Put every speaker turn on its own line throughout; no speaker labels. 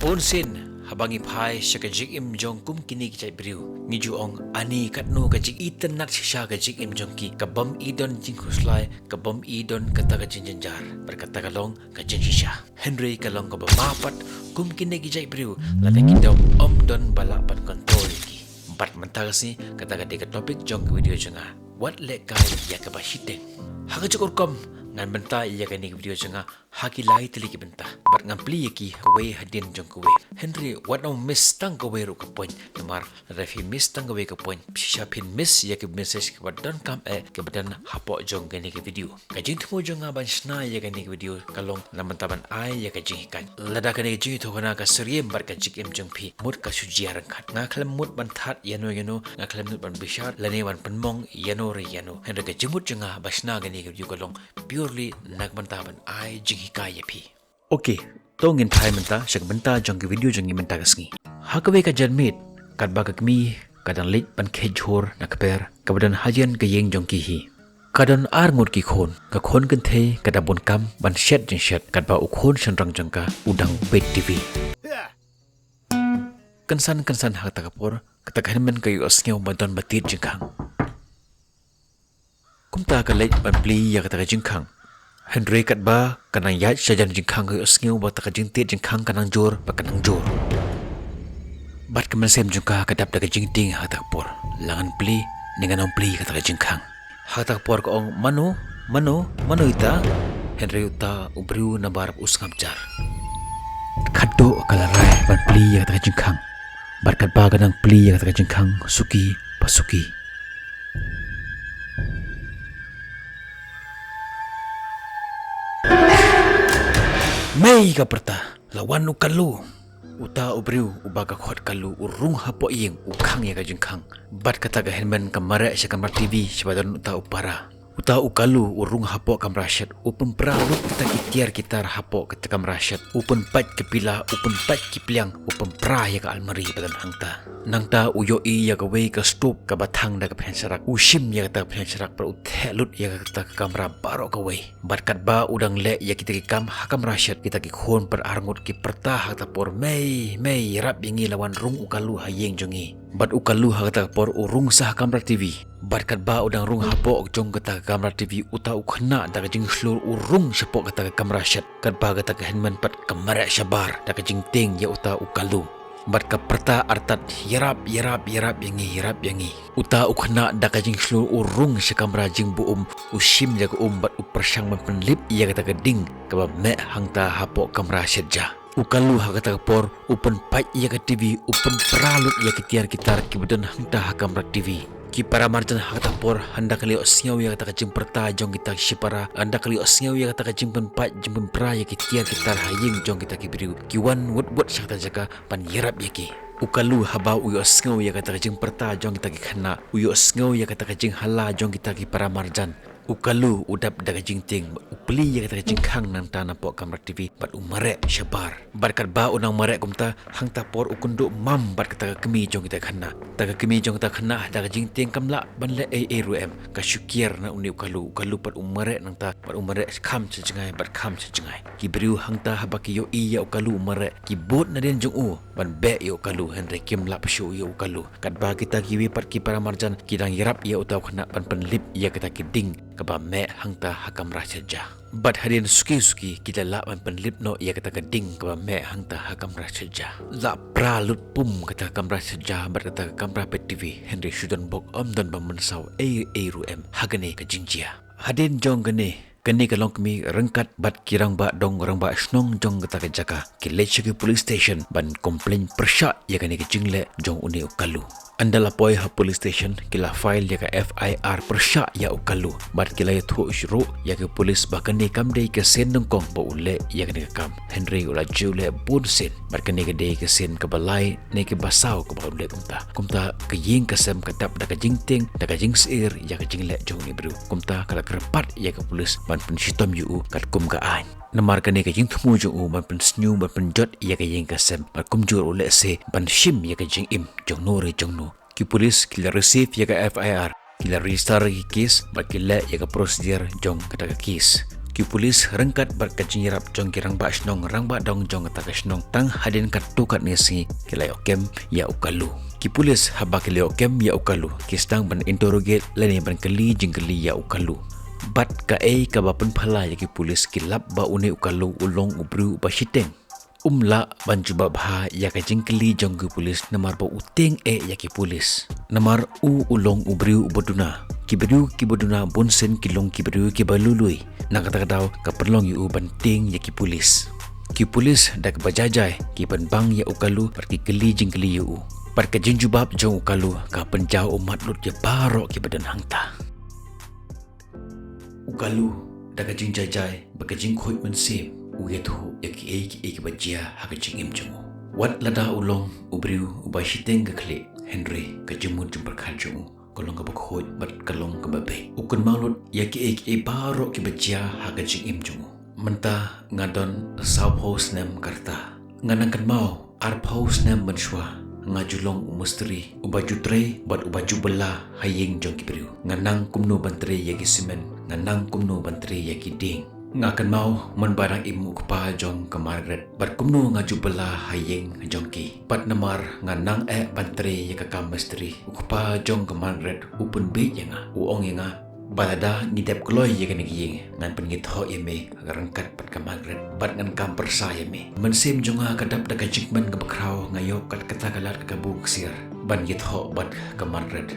Ponsin habangi phai shakajik im jong kum kini ki chai briu miju ong ani katno kajik iten nat shisha kajik im jong ki kabam idon jing khuslai kabam idon kata kajin janjar berkata kalong kajin shisha Henry kalong kabam mapat kum kini ki chai briu lata kidom om don balak pan kontrol ki bat mentagasi kata kade ka topik jong ke video jonga what let kai ya ka bashiteng hakajuk urkom ngan benta iya kani video jonga haki lai tili ki benta bat ngampli yaki we hadin jong ko we Henry what no miss tang ko we ru ka point namar refi miss tang ko we ka point shisha pin miss yaki message ke badan kam ke badan hapo jong kani ke video ka jing thumo jonga ban shna ya kani ke video kalong namantaban ai ya ka jing kan lada kani ke jing thokana ka seriem bar ka jik em jong phi mut ka sujiar khat nga khlem mut ban that yano nga khlem mut ban bishar lane wan panmong yano re yano Henry ka jimut jonga basna kani ke video kalong purely nagmantaban ai jing kaya pi. Okay, tongin thai menta shak benta jong ke video jong menta kasngi. Hakawe ka janmit kat ba kami kadang lit pan khejhor nakper kabadan hajian ke yeng jong ki hi. Kadon ar ngut ki khon ka khon kan the kada bon kam ban shet jing shet kat ba u khon shanrang jong ka udang pet TV. Kansan hak takapor katakan men kayu asngeu badon batit jingkang. Kumta ka lit ban pli ya kata jingkang. Henry kat ba kanang yat sajan jingkang ke asngeu ba taka jingtit jingkang kanang jor ba kanang jor. Bat kemen sem jungka kadap daga jingting hatak por. Langan pli dengan ong pli kata jingkang. Hatak por ko ong mano ita. Henry uta ubriu na barap usngam jar. Kado kalarai ban pli ya kata jingkang. Bat kat ba kanang pli ya kata jingkang suki pasuki. Mei ka perta lawan ukalu uta ubriu ubaga khot kalu urung hapo yeng ukang ya ka jingkang bat kata ga henman kamara sya kamar TV sebadan uta upara uta ukalu urung hapo kamra syat upun pralut kita kitiar kitar hapo kita kamra syat upun pat kepila upun pat kipliang upun pra ya ka almari badan hangta nangta uyo i ya ka we ka stop ka bathang da ka phensarak ushim ya ka phensarak par uthelut ya ka kamra baro ka we bat kat ba udang le ya kita ki kam hakam rasyat kita ki khon par arngut ki perta hata por mei rap bingi lawan rung ukalu hayeng jongi bat ukalu hata por urung sah kamera TV bat kat ba udang rung hapo jong kata kamera TV uta ukhna da jing slur urung sepok kata kamera syat kat ba kata henman pat kamera syabar da jing ting ya uta ukalu bat ka perta artat yarap yangi uta ukhna da ka jing slur urung sekamra jing buum usim jaga bat upersang menlip ia kata geding ka me hangta hapo kamera syatja ukalu hakata por upen pat ia ka TV upen pralut ia kitiar kitar kibadan hangta hakamra TV ki para marjan hakata por handa kali osngau ya kata jing perta jong kita sipara handa kali osngau ya kata jing penpat jing penpra ya kitiar kitar haying jong kita kibriu kiwan wot sakta jaga pan yerap yaki ukalu haba uyo osngau ya kata jing perta jong kita ki khana uyo osngau ya kata jing hala jong kita ki para marjan ukalu udap daga jing ting upli ya kata jing khang nang tana po kamera TV bat umare syabar barkat ba unang mare kumta hangta por ukundu mam bat kata kemi jong kita khana daga kemi jong kita khana daga jing ting kamla banle ruem ka syukir na uni ukalu pat umare nang ta bat umare kham sejengai bat kham sejengai kibriu hangta habaki yo iya ukalu umare kibut na den jong u ban be yo ukalu Henry kim lap syu yo ukalu kat ba kita kiwi pat ki para marjan kidang yarap ya utau khana ban penlip ya kita kiding kaba me hangta hakam rasyatja bat hadin suki kita la ban penlip no ia kata keding kaba me hangta hakam rasyatja la pralut pum kata hakam rasyatja bat kata kamera pet TV Henry Sudan bok om dan bamensau ruem hagane ke jingjia hadin jong gane kani kalong kami rengkat bat kirang ba dong orang ba snong jong kata ke jaka ke lechke police station ban komplain persya ya kani ke jingle jong uni ukalu andala poi ha police station kila file ya ka FIR persya ya ukalu bat kila ya thu shuru ya ke police ba kani kam dei ke sen dongkong ba ule ya kani kam Henry ula jule bun sen bat kani ke dei ke sen ke balai ne ke basau ke ba ule kumta ke ying ke sem kadap da ke jingting da ke jingsir ya ke jingle jong ni bru kumta kala kerpat ya ke police ban pen sitom yu kat kum ka an namar kani ke jing thumu jong u ban pen snyu ban pen jot ya ke ying ke sem bat kum jur ule se ban shim ya ke jing im jong no re jong no ki polis kila receive ya ka FIR kila register ki kes bat kila ya ka procedure jong kata ka kes ki polis rengkat bar kajingirap jong kirang ba snong rang ba dong jong ta snong tang hadin kat tukat nesi kilai okem ya ukalu ki polis haba kilai okem ya ukalu ki stang ban interrogate leni ban keli jingkeli ya ukalu bat ka ka bapen phala ya ki polis kilap ba une ukalu ulong ubru ba shiteng umla banjuba bha ya ka jingkeli jong ki polis namar ba uteng ya ki polis namar ulong ubru uboduna kiberu kiboduna bonsen kilong kiberu kibalului nakata-kataw kaperlong yu banting ya ki polis dak bajajai ki banbang ya ukalu perki keli jingkeli yu par ka jinjubab jong ukalu ka penjau umat lut ya barok ki badan hangta ukalu dak jingjajai bakajing khoi mensim ugethu ki bajia hakajing imjung wat lada ulong ubriu ubashiteng gakle Henry kajumut jumperkajung kolong kabakhoj bat kalong kababe ukun malut yaki baro ki bajia hakajing imjung menta ngadon south house nem karta nganangkan mau arp house nem menshwa ngajulong umustri ubaju tre bat ubaju bela haying jong kibriu nganang kumno bantre yaki simen nganang kumno bantre yaki ding ngakan mau menbarang imu kepa jong ke Margaret bat kumno ngaju bela haying jongki pat namar nganang bantre yaka kamestri kepa jong ke Margaret upun be yanga uong yanga balada ngidep kloy yaka nigiying ngan pengit ho yeme rangkat pat ke Margaret bat ngan kam persa yeme mensim jonga kadap daka jikman ke bakraw ngayok kat katagalat ke buksir ban git ho bat ke Margaret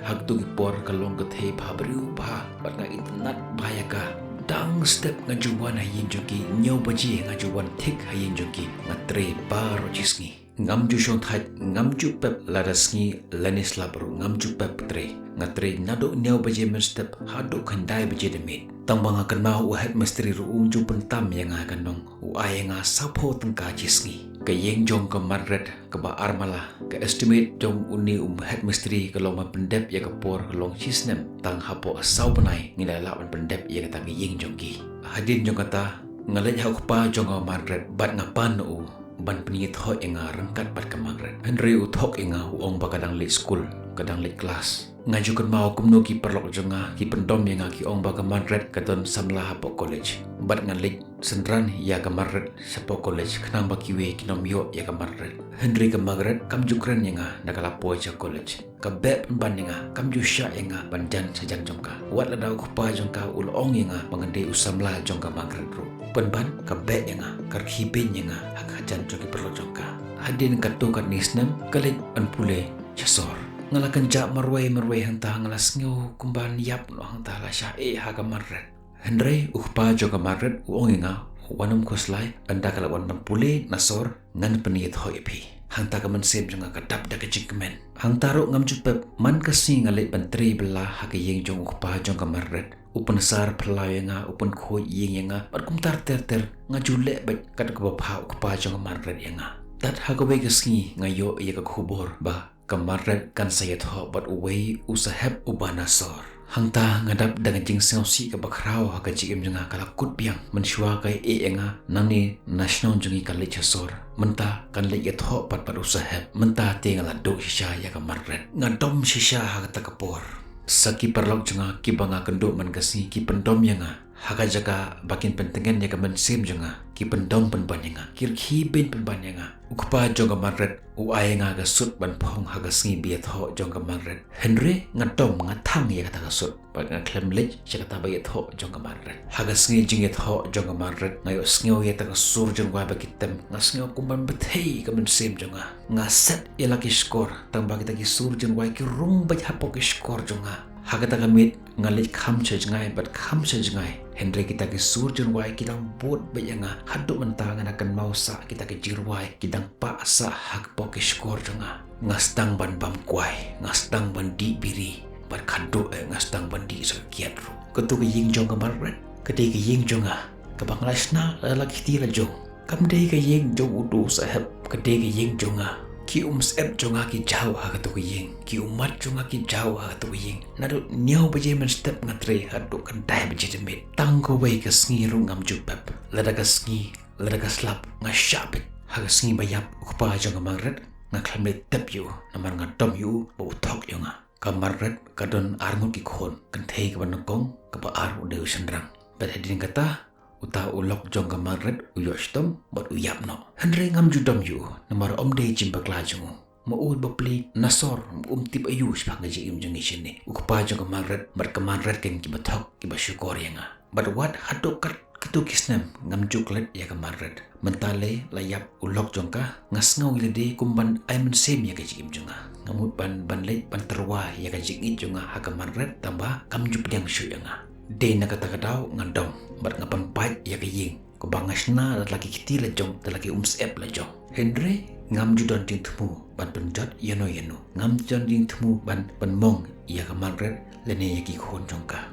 hak tu gipor kalong kethe phabru pa bat nga itnat bayaka dang step ngajuan hayin joki nyau baji ngajuan thik hayin joki ngatre baro jisngi ngamju shong that ngamju pep ladasngi lanis labru ngamju pep tre ngatre nado nyau baji men step hado khandai baji demit tangbang akan mau uhat mestri ruung ju pentam yang akan dong uai nga sapo tengka jisngi ke yeng jong ke Margaret ke ba armala ke estimate jong uni head misteri kalau pendep ya kepor kelong sisnem tang hapo asau benai ngidala pendep ya kata ke yeng jong ki hadin jong kata ngalet hau pa jong ke Margaret bat ngapan u ban peningit ho enga rengkat bat ke Margaret Henry uthok enga uong ba kadang late school kadang late class ngajukan mau kumno ki perlok jonga ki pendom yang ki ong ba ke Margaret kadon samla hapo college bat ngalik sendran ya ke Margaret sapo college kenang ba kiwe kinom yo ya ke Margaret Henry ke Margaret kam jukren yang nakala po ja college ka beb ban yang kam ju sya yang banjan sajang jongka wat la daw pa jongka ul ong yang pangende usamla jongka Margaret ru penban ka beb yang karhibin yang hak hajan joki perlo jongka hadin katu kat nisnem kalit an pule chasor ngalakan jak marwai hangta ngalas ngeu kumban yap no hangta la sya ha ka Margaret Henry ukpa joka Margaret uong nga wanam koslai anda kala wanam pule nasor ngan penit hoi pi hangta ka mensem jonga kadap da kejingkemen hangta ro ngam jupep man kasi ngale bantri bela ha ka yeng jong ukpa joka Margaret upun sar pelai nga upun khoi yeng nga pat kumtar ter ngajule bet kat ka bapha ukpa joka Margaret nga tat ha ka we kasi ngayo ya ka khubor ba ka Margaret kan sayat ho bat uwei usahep ubana sor hangta ngadap dengan jingseng si ke bakraw ha ka jikim jenga kala kut piang menshwa kai enga nani national jungi kali chasor menta kan le yet ho pat usahep menta te ngala do shisha ya ka Margaret ngadom shisha ha ka kapor saki perlok jenga ki banga kendo man kasi ki pendom yanga haka jaga bakin pentengen ya ka mensim jenga ki pendom penban yanga kirki ben penban yanga ukpa jonga Margaret uai nga ga sut ban phong ha ga sngi biat ho jonga Margaret Henry ngadom ngathang ya kata ga sut ba nga klem lech kata biat ho jonga Margaret ha ga sngi jinget ho jonga Margaret ngayo sngi ya ta ga sur jonga ba kitem nga sngi kumban bethei ka mensim jonga nga set ya laki skor tang ba kita ki sur jonga ki rung ba hapo ki skor jonga Hakata kamit ngalit kham chajngai bat kham chajngai Henry kita ke surjun wai kita bot bayanga haduk mentangan akan mausa kita ke jirwai kita paksa hak poke skor jonga ngastang ban bam kwai ngastang ban di biri bat khaduk ngastang ban di sakiat ru ketu ke ying jong ke Margaret kedai ke ying jonga ke banglasna lagi tila jong kam dei ke ying jong udu sahab kedai ke ying jonga ki sep jonga ki jauh ha tu ying ki umat jonga ki jauh ha tu ying nadu nyau baje men step ngatre hadu kan dai baje demit tang ko wei ka sngi ru ngam jupap lada ka sngi lada ka slap nga shapit ha ka sngi bayap ukpa jonga Margaret nga klamle tep yu namar nga dom yu bo thok yunga ka Margaret ka don arngut ki khon kan thei ka banokong ka ba ar de sandrang Pada din kata uta ulok jong ka marret uyostom bat uyap no. Henry ngam judom yu namar om de jimba klajung. Maud bapli nasor tip ayus bang gaji jong isini. Ukpa jong ka marret bar ka marret ken ki bathok ki basyukor yanga. But what hadokat ketukisnem ngam juklet ya ka marret. Mentale layap ulok jong ka ngasngau ilade kumban aimen sem ya gaji jonga. Ngamut ban leit ban terwa ya gaji jonga ha ka marret tambah kam jup yang syu yanga. De na kata kadau ngandom bat ngapan pait ya ka ying. Ko bangasna dat laki kiti la jong dat laki ep la jong. Henry ngam judon ting temu ban penjot yano ngam judon ting temu ban mong ya ka marret lene ya ki khon jong ka.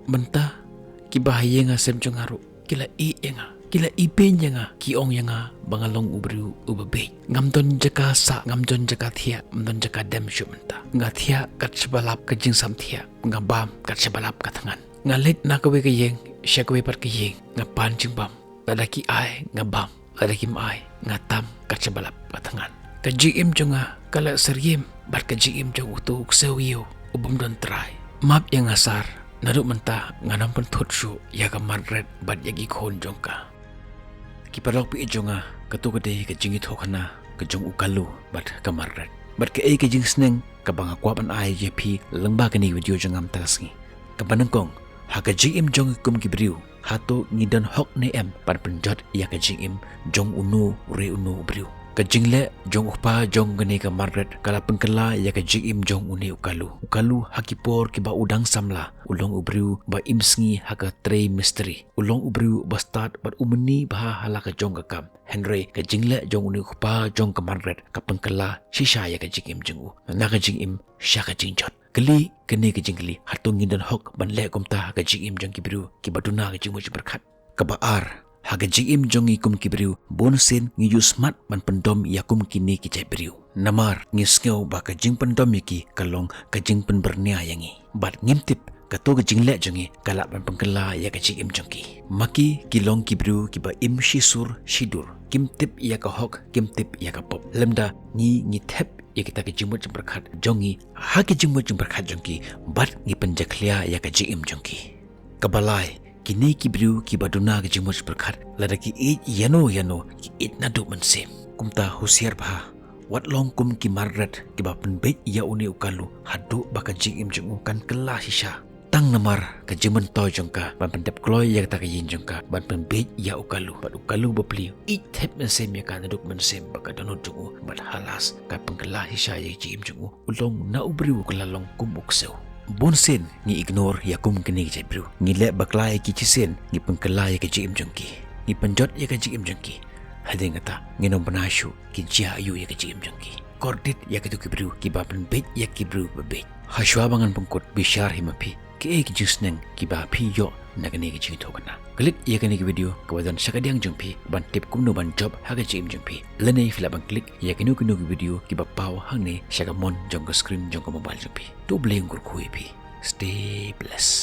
Benta ki bahaya nga sem jong haru kila kila ipen nga ki ong nga bangalong ubru ubabe ngam don jaka sa ngam don jaka thia don jaka dem shu menta nga thia kat sebalap ka jing sam thia nga bam kat sebalap ka thangan nga let na ka we ka yeng sya ka we par ka yeng nga pan jing bam ladaki ai nga bam ladaki mai nga tam kat sebalap ka thangan ka jim jonga kala seriem bar ka jim jong utu uksewiyo ubum don try map yang asar naruk menta nganam pen thotsu ya ka marret bat yagi khon jongka ki parok pi jonga katu kade ka jingi thokana ka jong ukalu bat ka marret bat ka e ka jing sneng ka banga kwap an ai jp lengba ka ni video jongam tasngi ka banangkong ha ka jim jong kum ki briu hato ngidan hok ne em par penjot ya ka jim jong unu re unu briu ka jingle jong upa jong gane ka marret kala pengkala ya ka jim jong une ukalu hakipor ki ba udang samla ulong ubriu ba imsngi haka trei mystery ulong ubriu ba start bat umni ba hala ka jong ka kam Henry ka jingle jong une upa jong ka marret ka pengkala shisha ya ka jim jong na ka jim sha ka jingjot kali kene ka jingli hatung ngidan hok ban le komta ka jim jong ki briu ki baduna ka jing berkat ka baar haga jim jongi kum kibriu bonsen ngi smart ban pendom yakum kini ki briu namar ngi skeu ba ka jing pendom yaki kalong ka jing pen bernia yangi bat ngimtip ka to ka jingle jongi kala ban pengkela ya ka jim jongi maki kilong kibriu ki ba im shisur shidur kimtip ya ka hok kimtip ya ka pop lemda ngi thep ya kita ka jimut berkat jongi ha ki jimut berkat jongi bat ngi penjaklia ya ka jim jongi kabalai kini kibriu ki baduna ki jimus berkat ladaki it yano ki it nadu mensem kumta husiar bah wat long kum ki marret ki ba penbet ya uni ukalu hadu baka jing jung kan kelah sisa tang namar ka jimen to jongka ban pendep kloy ya ta ka yin jongka ban penbet ya ukalu bapli it tep mensem ya kan nadu mensem baka donut jung ban halas ka pengkelah sisa ya jing jung ulong na ubriu kelalong kum ukseu bonsen ni ignore yakum kini ke bro ni le baklai ki chisen ni pengkelai ke jim jongki ni penjot ya ke jim jongki hading kata nginom penasyu ki jia ayu ya ke jim jongki kordit ya ke tu ki bro ki ba pen bet ya ki bro bebet haswa bangan pengkot bishar himapi ke ki jusneng ki ba pi yo na kini ke jing thokana klik ya kini video kawadan sakadiang jongpi ban tip kum no ban job ha ke jim jongpi lene fila ban klik ya kini video ki ba pau hangne sagamon jong screen jong mobile jongpi to bleng kur khui pi stay blessed.